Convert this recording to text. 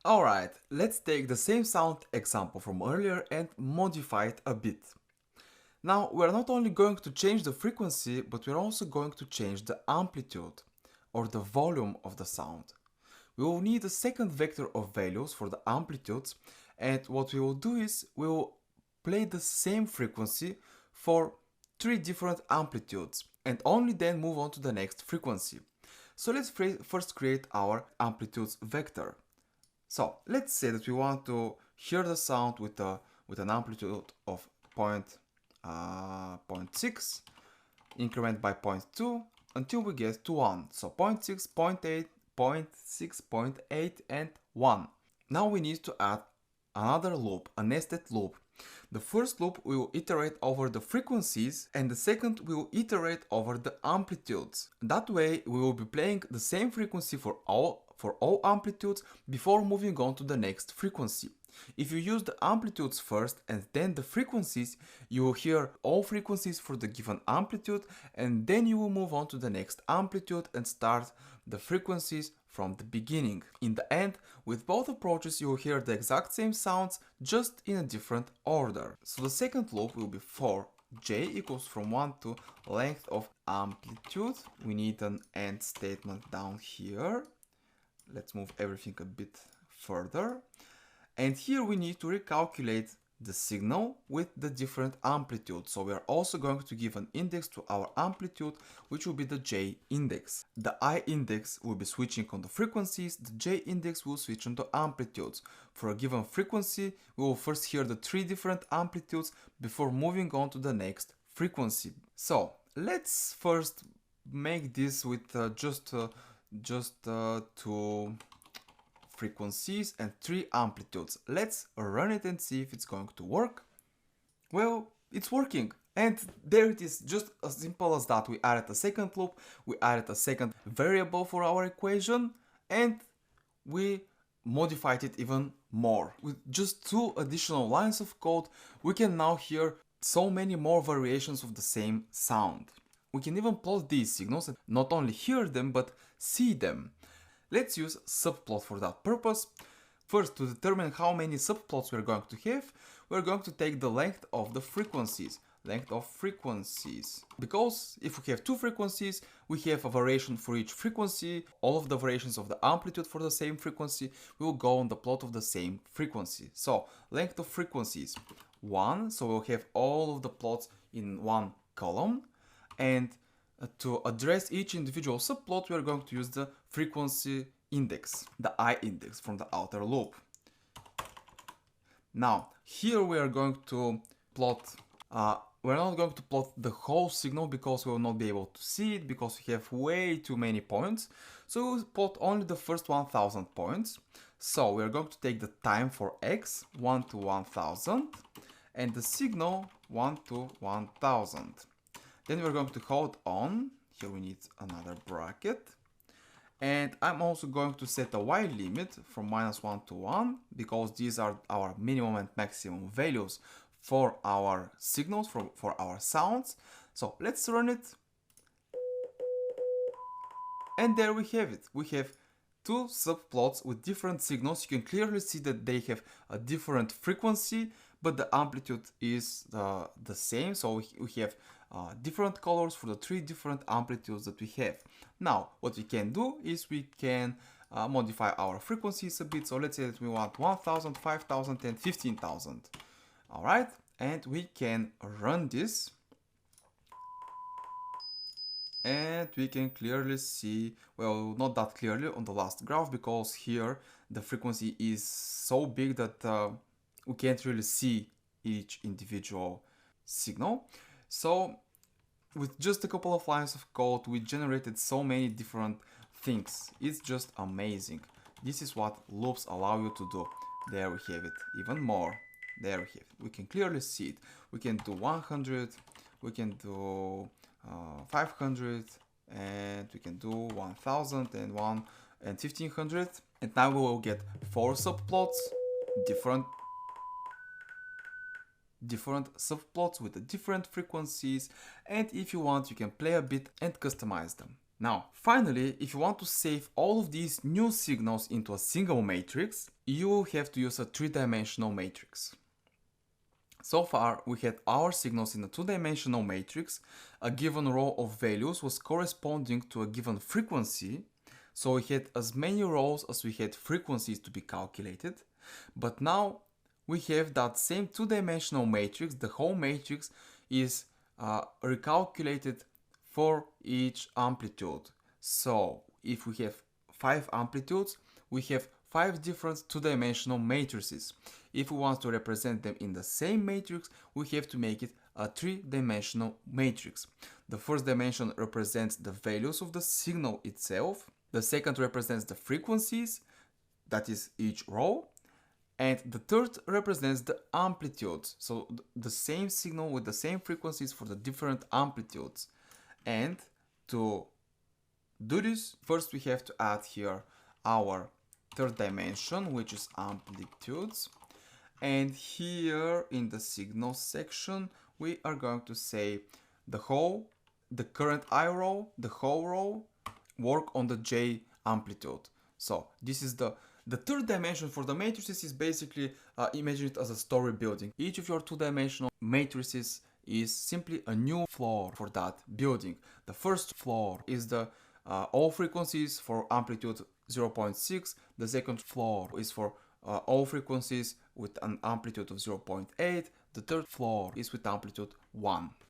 Alright, let's take the same sound example from earlier and modify it a bit. Now we're not only going to change the frequency, but we're also going to change the amplitude or the volume of the sound. We will need a second vector of values for the amplitudes, and what we will do is we will play the same frequency for 3 different amplitudes and only then move on to the next frequency. So let's first create our amplitudes vector. So let's say that we want to hear the sound with an amplitude of 0.6, increment by 0.2 until we get to 1. So 0.6, 0.8, 0.6, 0.8 and 1. Now we need to add another loop, a nested loop. The first loop we will iterate over the frequencies and the second we will iterate over the amplitudes. That way we will be playing the same frequency for all amplitudes before moving on to the next frequency. If you use the amplitudes first and then the frequencies, you will hear all frequencies for the given amplitude and then you will move on to the next amplitude and start the frequencies from the beginning. In the end, with both approaches you will hear the exact same sounds, just in a different order. So the second loop will be for j equals from 1 to length of amplitude. We need an AND statement down here. Let's move everything a bit further. And here we need to recalculate the signal with the different amplitudes. So we are also going to give an index to our amplitude, which will be the J index. The I index will be switching on the frequencies, the J index will switch on the amplitudes. For a given frequency, we will first hear the 3 different amplitudes before moving on to the next frequency. So let's first make this with just 2 frequencies and 3 amplitudes. Let's run it and see if it's going to work. Well, it's working. And there it is, just as simple as that. We added a second loop, we added a second variable for our equation, and we modified it even more. With just 2 additional lines of code, we can now hear so many more variations of the same sound. We can even plot these signals and not only hear them, but see them. Let's use subplot for that purpose. First, to determine how many subplots we're going to have, we're going to take the length of the frequencies. Because if we have 2 frequencies, we have a variation for each frequency. All of the variations of the amplitude for the same frequency will go on the plot of the same frequency. So, length of frequencies 1, so we'll have all of the plots in one column. And to address each individual subplot, we are going to use the frequency index, the I index from the outer loop. Now, here we are going to plot, we're not going to plot the whole signal because we will not be able to see it because we have way too many points. So we'll plot only the first 1000 points. So we are going to take the time for x, 1 to 1000, and the signal 1 to 1000. Then we're going to hold on, here we need another bracket, and I'm also going to set a while limit from -1 to 1, because these are our minimum and maximum values for our signals, for our sounds. So let's run it. And there we have it. We have 2 subplots with different signals. You can clearly see that they have a different frequency, but the amplitude is the same. So we have different colors for the 3 different amplitudes that we have. Now, what we can do is we can modify our frequencies a bit. So let's say that we want 1000, 5000 and 15,000. Alright, and we can run this. And we can clearly see, well, not that clearly on the last graph, because here the frequency is so big that we can't really see each individual signal. So with just a couple of lines of code, we generated so many different things. It's just amazing. This is what loops allow you to do. There we have it, even more. There we have it. We can clearly see it. We can do 100, we can do 500, and we can do 1000 and 1500. And now we will get 4 subplots, different subplots with the different frequencies, and if you want you can play a bit and customize them. Now, finally, if you want to save all of these new signals into a single matrix, you will have to use a three-dimensional matrix. So far, we had our signals in a two-dimensional matrix. A given row of values was corresponding to a given frequency. So we had as many rows as we had frequencies to be calculated. But now we have that same two-dimensional matrix. The whole matrix is recalculated for each amplitude. So if we have 5 amplitudes, we have 5 different two-dimensional matrices. If we want to represent them in the same matrix, we have to make it a three-dimensional matrix. The first dimension represents the values of the signal itself. The second represents the frequencies, that is each row. And the third represents the amplitudes. So the same signal with the same frequencies for the different amplitudes. And to do this, first we have to add here our third dimension, which is amplitudes. And here in the signal section, we are going to say the current I row, the whole row, work on the J amplitude. So this is the third dimension for the matrices is basically, imagine it as a story building. Each of your two-dimensional matrices is simply a new floor for that building. The first floor is the all frequencies for amplitude 0.6. The second floor is for all frequencies with an amplitude of 0.8. The third floor is with amplitude 1.